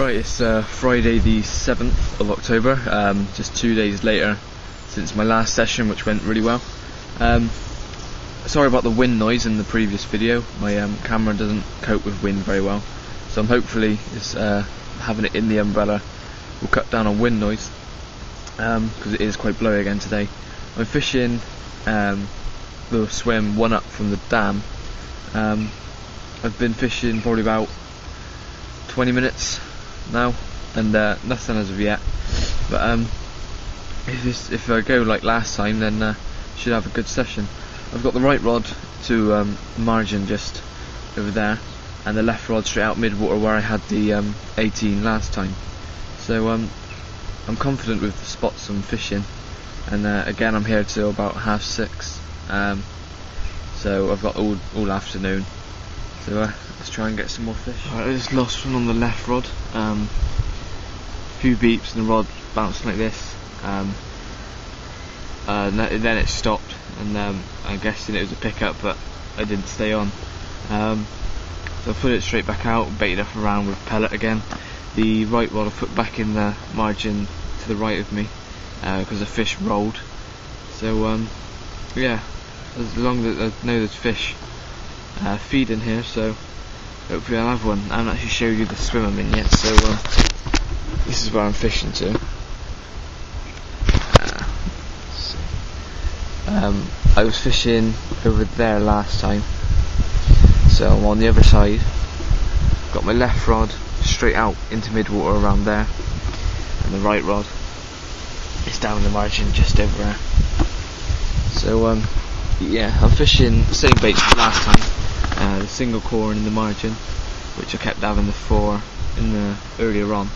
Right, it's Friday the 7th of October, just 2 days later since my last session, which went really well. Sorry about the wind noise in the previous video. My camera doesn't cope with wind very well, so I'm hopefully having it in the umbrella will cut down on wind noise, because it is quite blowy again today. I'm fishing the swim one up from the dam. I've been fishing probably about 20 minutes now, and nothing as of yet, but if I go like last time, then should have a good session. I've got the right rod to margin just over there, and the left rod straight out mid-water where I had the 18 last time, so I'm confident with the spots I'm fishing, and again I'm here till about 6:30, so I've got all afternoon. So let's try and get some more fish. Right, I just lost one on the left rod. A few beeps and the rod bounced like this. Then it stopped, and I'm guessing it was a pickup, but I didn't stay on. So I put it straight back out, baited up around with pellet again. The right rod I put back in the margin to the right of me because the fish rolled. So yeah, as long as I know there's fish feeding here, so hopefully I'll have one. I haven't actually showed you the swim I'm in yet, so this is where I'm fishing to. I was fishing over there last time, so I'm on the other side. Got my left rod straight out into mid-water around there, and the right rod is down the margin just over there. So yeah, I'm fishing the same bait as last time, the single core in the margin, which I kept having the 4 in the earlier on,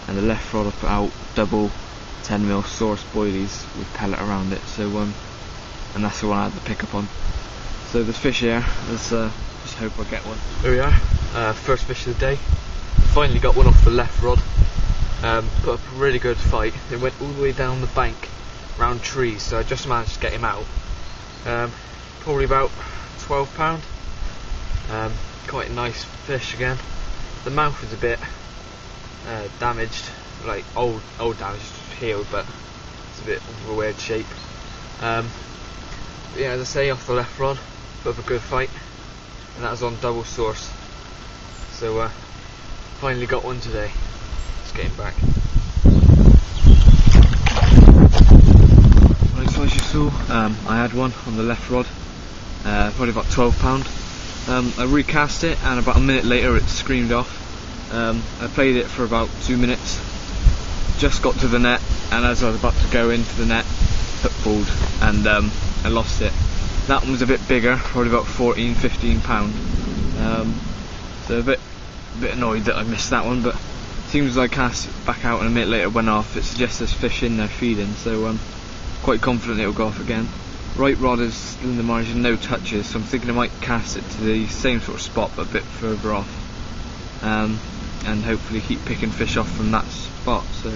and the left rod I put out double 10mm source boilies with pellet around it. So and that's the one I had the pickup on. So there's fish here. Let's just hope I get one. Here we are, first fish of the day. Finally got one off the left rod. Put up a really good fight. It went all the way down the bank, round trees, so I just managed to get him out. Probably about £12. Quite a nice fish again. The mouth is a bit damaged, like old damage, healed, but it's a bit of a weird shape. Yeah, as I say, off the left rod, put up a good fight, and that was on double source. So finally got one today. Just getting back. Right, so as you saw, I had one on the left rod, probably about £12. I recast it, and about a minute later it screamed off. I played it for about 2 minutes, just got to the net, and as I was about to go into the net, hook pulled, and I lost it. That one was a bit bigger, probably about £14–15. So a bit annoyed that I missed that one, but as soon as I cast it back out and a minute later it went off, it suggests there's fish in there feeding, so quite confident it'll go off again. Right rod is still in the margin, no touches, so I'm thinking I might cast it to the same sort of spot but a bit further off, and hopefully keep picking fish off from that spot. So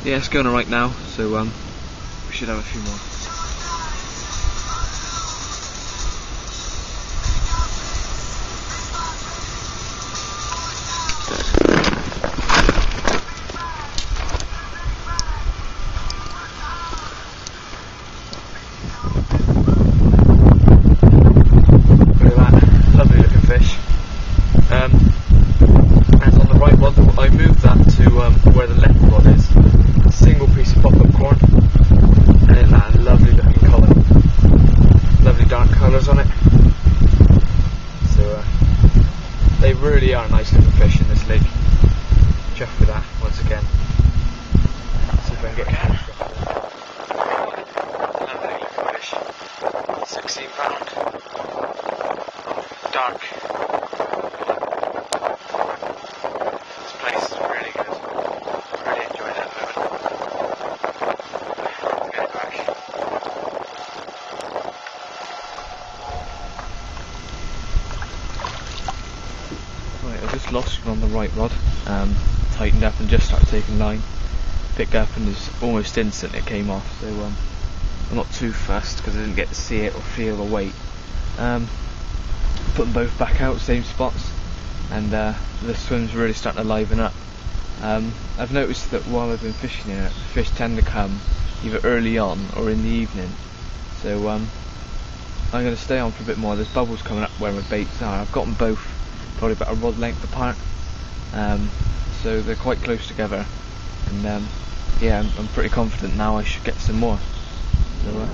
yeah, it's going alright now, so we should have a few more. Where the left rod is, a single piece of pop-up corn, and it had a lovely looking colour, lovely dark colours on it. So they really are nice looking fish in this lake. Chuff with that once again. See if I can get catch. Lovely looking fish. £16. Dark. This place is really good. Really enjoying it at the moment. Let's get back. Right, I just lost one on the right rod. Tightened up and just started taking line. Picked up and was almost instant it came off. So I'm not too fussed because I didn't get to see it or feel the weight. Put them both back out, same spots. and the swim's really starting to liven up. I've noticed that while I've been fishing here, the fish tend to come either early on or in the evening, so I'm going to stay on for a bit more. There's bubbles coming up where my baits are. I've got them both probably about a rod length apart, so they're quite close together, and yeah, I'm pretty confident now I should get some more. So, yeah.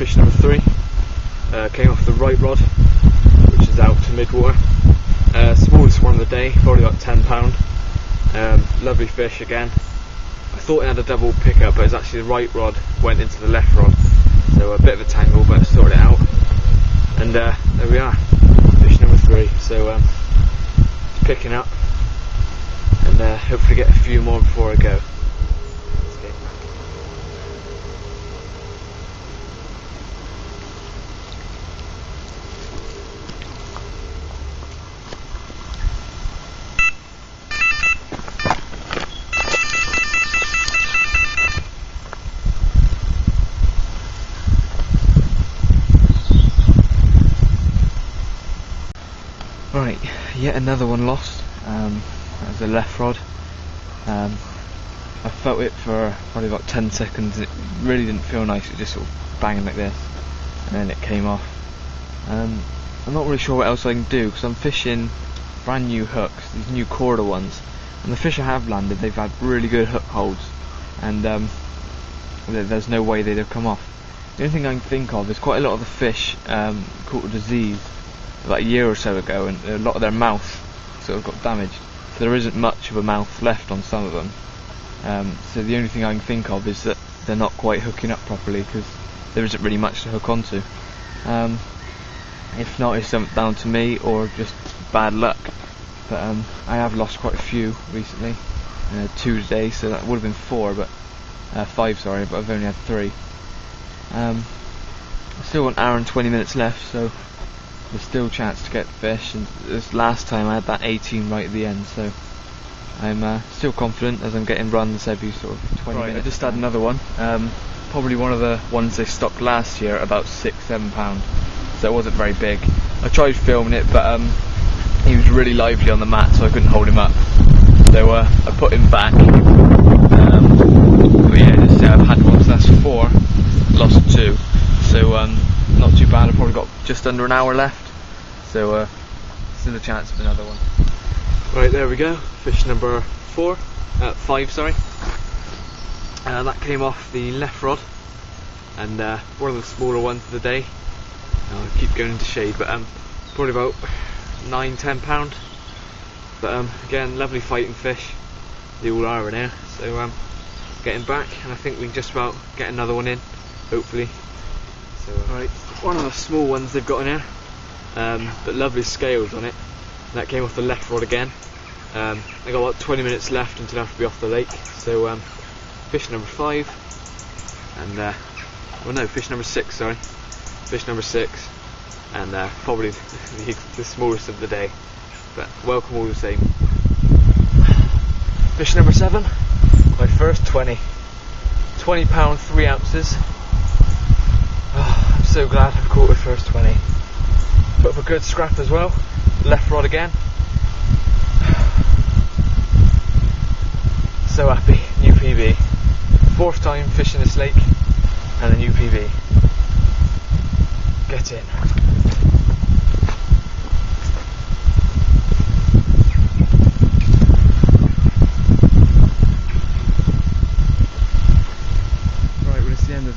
Fish number 3 came off the right rod, which is out to mid-water. Smallest one of the day, probably about £10. Lovely fish again. I thought it had a double pickup, but it's actually the right rod went into the left rod, so a bit of a tangle, but I sorted it out. And there we are, fish number 3. So it's picking up, and hopefully get a few more before I go. Right, yet another one lost. That's a left rod. I felt it for probably about 10 seconds. It really didn't feel nice. It just sort of banging like this, and then it came off. I'm not really sure what else I can do, because I'm fishing brand new hooks, these new Korda ones, and the fish I have landed, they've had really good hook holds, and there's no way they'd have come off. The only thing I can think of is quite a lot of the fish caught a disease about a year or so ago, and a lot of their mouth sort of got damaged, so there isn't much of a mouth left on some of them. So the only thing I can think of is that they're not quite hooking up properly, because there isn't really much to hook onto. If not, it's something down to me or just bad luck, but I have lost quite a few recently. 2 today, so that would have been 5, sorry, but I've only had 3. I've still got an hour and 20 minutes left, so there's still a chance to get fish, and this last time I had that 18 right at the end, so I'm still confident as I'm getting runs every sort of 20 minutes. I just had another one, probably one of the ones they stocked last year, about £6-7, so it wasn't very big. I tried filming it, but he was really lively on the mat, so I couldn't hold him up, so I put him back. But yeah, I've had one, so that's 4, lost 2, so not too bad. I've probably got just under an hour left, so still a chance of another one. Right, there we go, fish number 5, sorry. That came off the left rod, and one of the smaller ones of the day. I'll keep going into shade, but probably about £9-10. But again, lovely fighting fish, they all are in here, so getting back, and I think we can just about get another one in, hopefully. So right, one of the small ones they've got in here, but lovely scales on it. That came off the left rod again. I got about 20 minutes left until I have to be off the lake, so fish number 5, and well no, fish number 6, sorry, fish number 6, and probably the smallest of the day, but welcome all the same. Fish number 7, my first 20. £20, 3 ounces. Oh, I'm so glad I've caught my first 20. Put up a good scrap as well. Left rod again. So happy. New PB. 4th time fishing this lake and a new PB. Get in.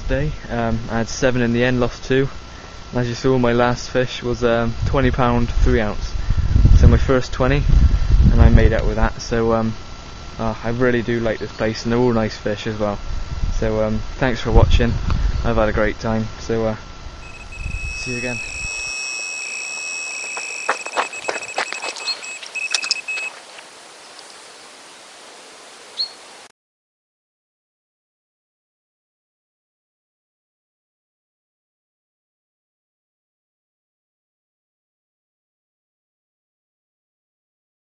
Day. I had 7 in the end, lost 2. And as you saw, my last fish was £20, 3 ounce. So my first 20, and I made out with that. So I really do like this place, and they're all nice fish as well. So thanks for watching. I've had a great time. So see you again.